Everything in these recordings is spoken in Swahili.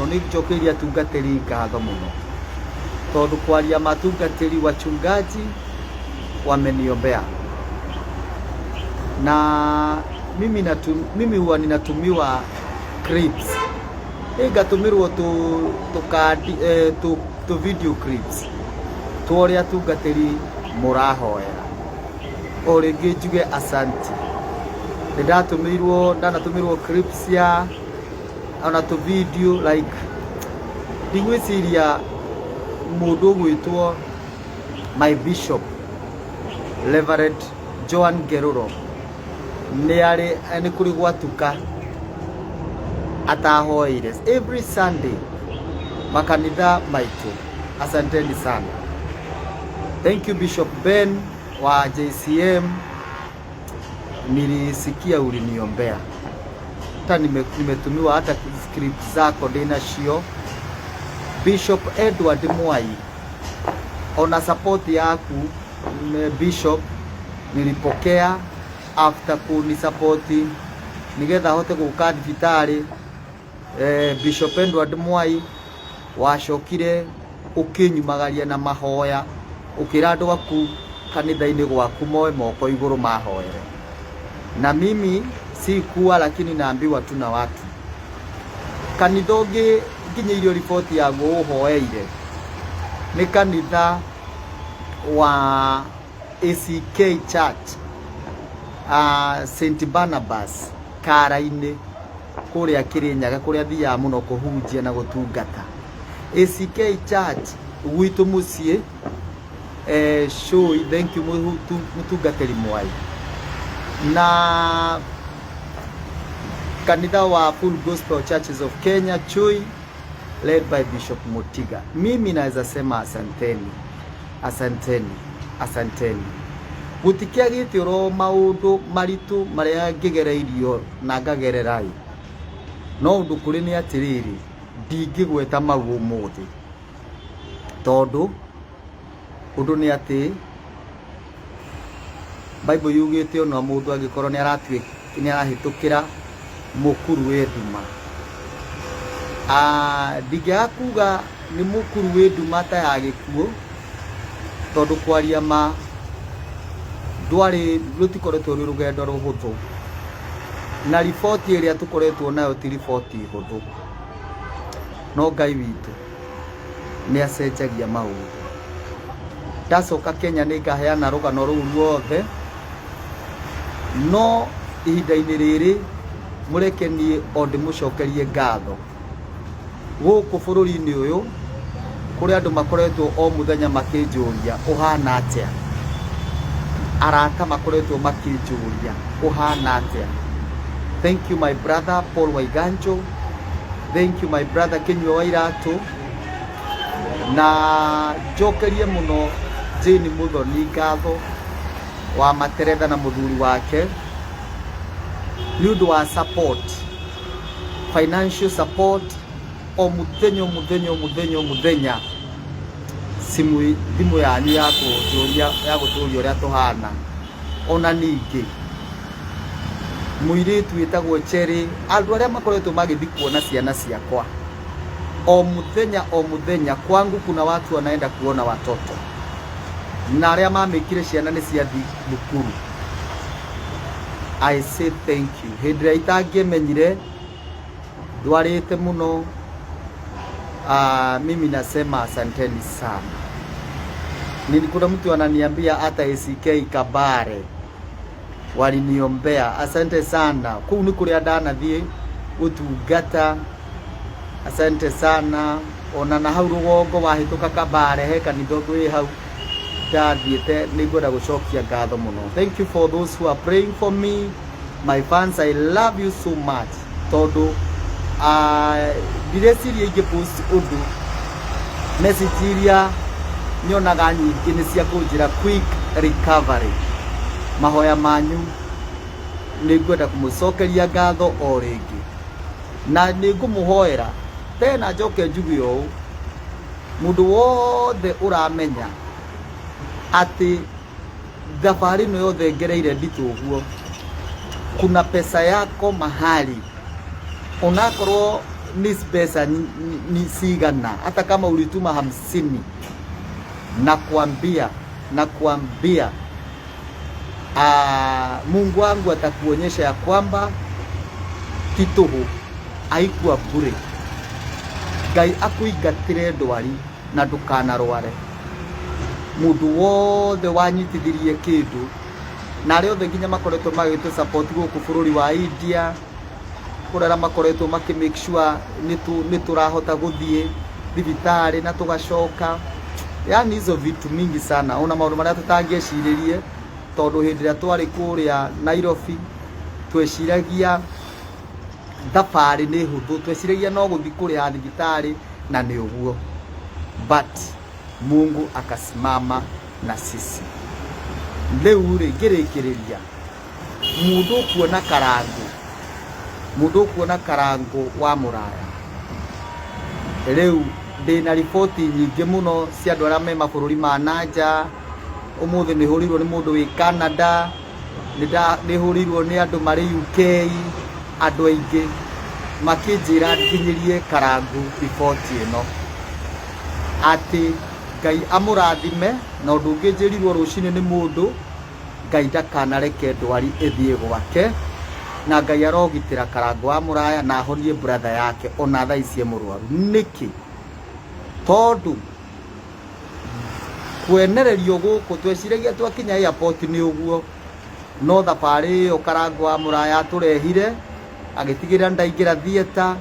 muno ni njokeria tungatiri ngatho muno tondu kwaria matungatiri wachungaji wameniombea, na mimi huwa ninatumiwa clips, ngatumirwo tu video clips tworia tungatiri murahoera o ringi njuge asanti. Ndanatumirwo clips ya ona tu video like ndingwiciria mundu gwitwo my bishop Reverend Joan Geruro ni kuri gwatuka atahoire every Sunday makanitha maitu. Asanteni sana. Thank you Bishop Ben wa JCM, nilisikia uliniombea, hata nimetumiwa hata script zako ndina cio. Bishop Edward Mwai, ona support yaku Bishop nilipokea after kuni support nigetha hote guka thibitari. Bishop Edward Mwai wacokire ukinyumagaria na mahoya ukira andu aku kanitha-ini gwaku moe moko iguru mahoere, na mimi si kuwa lakini naambiwa tu na watu kanitha ungi nginyirio ripoti ya guhoeire ni kanitha wa ACK Church St Barnabas Kara-ini kuria Kirinyaga kuria thia muno kuhunjia na gutungata. ACK Church gwitu mucie show. Thank you mutungatiri Mwai, na kanitha wa Full Gospel Churches of Kenya Chui led by Bishop Motiga. Mimi naweza sema asanteni, asanteni, asanteni. Gutikia gitiro maundu maritu maria ngigereirio na ngagererai, no undu kuri ni atiriri ndingigweta mau umuthi tondu undu ni ati Bible yugite ona mundu agikorwo ni arahitukira mukuru we nduma, ndigakuga ni mukuru we nduma ta ya gikuo tondu kwaria ma ndwari rutikoretwo ri rugendo ruhuthu, na riboti iria tukoretwo nayo ti riboti huthu, no Ngai witu ni acenjagia maundu. Ndacoka Kenya ni ngaheana rugano ruu ruothe, no ihinda-ini riri mureke ni ondi mucokerie ngatho guku bururi-ini uyu kuri andu makoretwo o muthenya makinjuria uhana atia, arata makoretwo makinjuria uhana atia. Thank you my brother Paul Waiganjo, thank you my brother Kinyua Wairatu, na jokerie muno Jane Muthoni ngatho wa Materetha na muthuri wake ni undu wa support, financial support o muthenya thimu yanyu ya guturia uria tuhana. Ona ningi muiritu witagwo Cherry, andu aria makoretwo magithi kuona ciana ciakwa o muthenya kwangu kuna watu wanaenda kuona watoto, na aria mamikire ciana ni ciathi thukuru. I say thank you. Hindira itangimenyire ndwarite muno, mimi nasema asanteni sana. Kuna mtu ananiambia hata ACK Kabare waliniombea, asante sana. Kuu ni kuria ndanathie utungata, asante sana. Ona na hau rugongo wahituka Kabare he kanitha ngwi hau ndathiete ningwenda gucokia ngatho muno. Thank you for those who are praying for me, my fans. I love you so much tondu direciria ingi post undu message iria nyonaga nyingi ni cia kunjira quick recovery. Mahoya manyu ningwenda kumucokeria ngatho o ringi, na ningumuhoera tena njoke njuge ũũ, mundu wothe uramenya ati thabari no yothe ngereire nditu kuna pesa yako mahali unakorwo ni pesa ni sigana, hata kama ulituma 50, nakwambia Mungu wangu atakuonyesha ya kwamba kituhu haikuwa bure. Ngai akuingatire ndwari na ndukanarware. Mundu wothe wanyitithirie kindu na ari othe nginya makoretwo magitwe support guku bururi wa India, kurara makoretwo make make sure niturahota guthie thibitari na tugacoka. Yani hizo vitu mingi sana, ona maundu maria tutangĩciririe tondu hindi ria twari kuria Nairobi tweciragia thabari ni huthu, tweciragia no guthi kuria thibitari na ni uguo, but Mungu akasimama na sisi. Leo ngĩrĩkĩrĩria mundu kuona karango wa muraya. Leo ndina ripoti nyingĩ muno cia andũ arĩa me mabũrũri ma nanja. Ũmũthĩ nĩ hũrirwo nĩ mũndũ wĩ Canada, nĩ hũrirwo nĩ andũ marĩ UK, andũ aingĩ makĩnjĩra nginyĩrie karangu ripoti ĩno atĩ Ngai amũrathime, na ũndũ ũngĩ njĩrirwo rũcinĩ nĩ mũndũ, Ngai ndakanareke ndwari ĩthiĩ gwake, na Ngai arogitĩra karango wa mũraya na ahonie brother yake ona thaa ici mũrwaru. Nĩkĩ? Tondu kwenererio gũkũ tweciragia twakinya airport nĩ ũguo, no thabarĩ ĩyo karango wa mũraya tũrehire agĩtigĩrĩra ndaingĩra theater,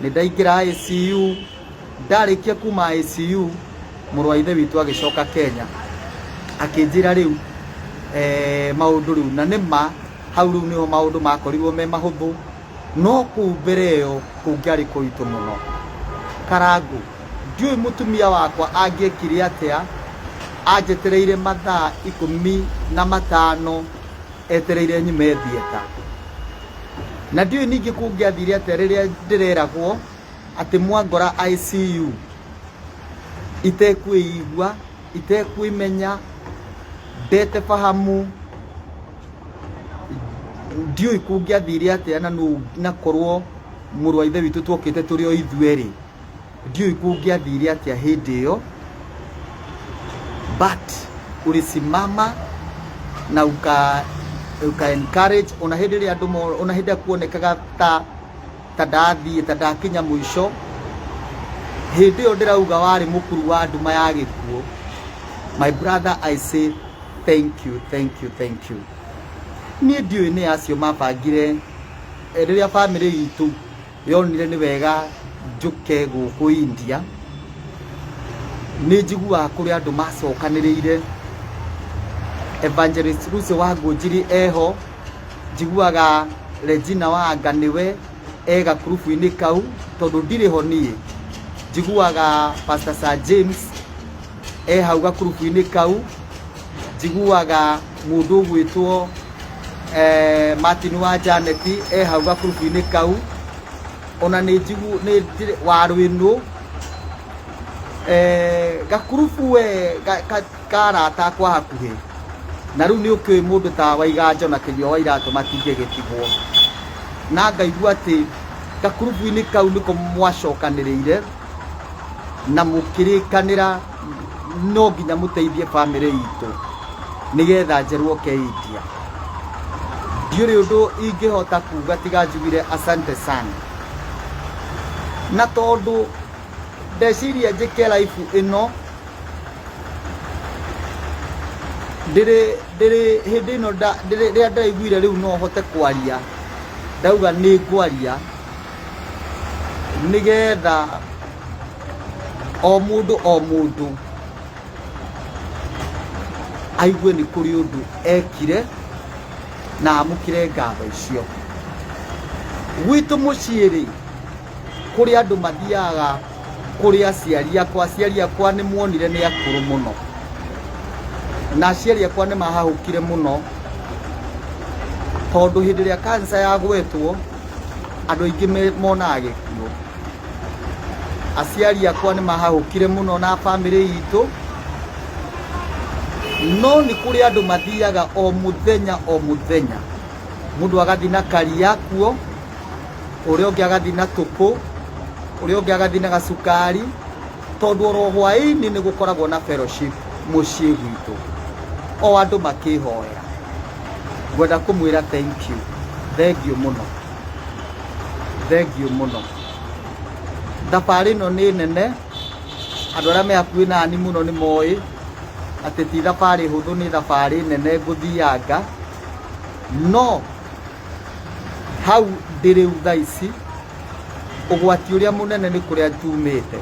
nĩ ndaingĩra ICU. Ndarĩkia kuma ICU mũrũ wa ithe witũ agĩcoka Kenya akĩnjĩra rĩu maũndũ rĩu na nĩma hau rĩu nĩho maũndũ makorirwo me mahũthũ, no kũu mbere ĩyo kũngĩarĩ kũritũ mũno. Karangu ndiũĩ mũtumia wakwa angĩekire atĩa, anjetereire mathaa 15 etereire nyume theater, na ndiũĩ ningĩ kũngĩathire atĩa rĩrĩa ndĩreragwo atĩ mwangora ICU itekwĩigua, itekwĩmenya, ndete fahamu. Ndiũĩ kũngĩathire atĩa na nakorwo mũrũ wa ithe witũ twokĩte tũrĩ o ithuerĩ, ndiũĩ kũngĩathire atĩa hĩndĩ ĩyo, but ulisimama na uka encourage. Ona hĩndĩ ĩrĩa andũ, ona hĩndĩ kuonekaga ta ndakinya mũico, hĩndĩ ĩyo ndĩrauga warĩ mũkuru wa nduma ya gĩkuũ. My brother, I say thank you. Niĩ ndiũĩ nĩ acio mabangire rĩrĩa family itũ yonire nĩ wega njuke gũkũ India. Nĩ njiguaga kũrĩ andũ macokanĩrĩire, Evangelist Lucio wa Ngũnjiri eho, njiguaga Regina Wanga nĩwe ega kurubu-inĩ kau tondũ ndirĩ ho niĩ. Njiguaga Pastor Sir James hau gakurubu-inĩ kau, njiguaga mũndũ ũgwĩtwo Martin wa Janet hau gakurubu-inĩ kau, ona nĩ Warwĩnũ gakurubu we karata kwa hakuhĩ, na rĩu nĩ ũkĩũĩ mũndũ ta Waiganjo na Kĩnyua wa Iratũ matingĩgĩtigwo. Na ngaigua atĩ gakurubu-inĩ kau nĩko mwacokanĩrĩire na mũkĩrĩkanĩra no nginya mũteithie family itũ nĩgetha njerwo India. Ndiũrĩ ũndũ ingĩhota kuga tiga njugire asante sana, na tondũ ndeciria njĩke life ĩno ndĩrĩ hĩndĩ ĩno rĩrĩa ndĩraiguire rĩu no hote kwaria, ndauga nĩ ngwaria nĩgetha o mũndũ aigue nĩ kũrĩ ũndũ ekire na amũkire ngatho icio. Gwitũ mũciĩ-rĩ, kũrĩ andũ mathiaga kũrĩ aciari akwa nĩ muonire nĩ akũrũ mũno, na aciari akwa nĩ mahahũkire mũno tondũ hĩndĩ ĩrĩa cancer yagwetwo andũ aingĩ monaga gĩkuũ. Aciari akwa nĩ mahahũkire mũno na family itũ, no nĩ kũrĩ andũ mathiaga o mũthenya mũndũ agathi na karia kuo, ũrĩa ũngĩ agathi na tũkũ, uria ungi agathina gacukari tondu ro hwaini ni gukoragwo na fellowship mucii gwitu o andu makihoera ngwenda kumwira thank you muno thabari no ni nene andu aria me hakuhi nani muno ni moi ati ti thabari huthu ni thabari nene nguthianga no hau ndiriu thaa ici ugwati uria munene ni kuria tumite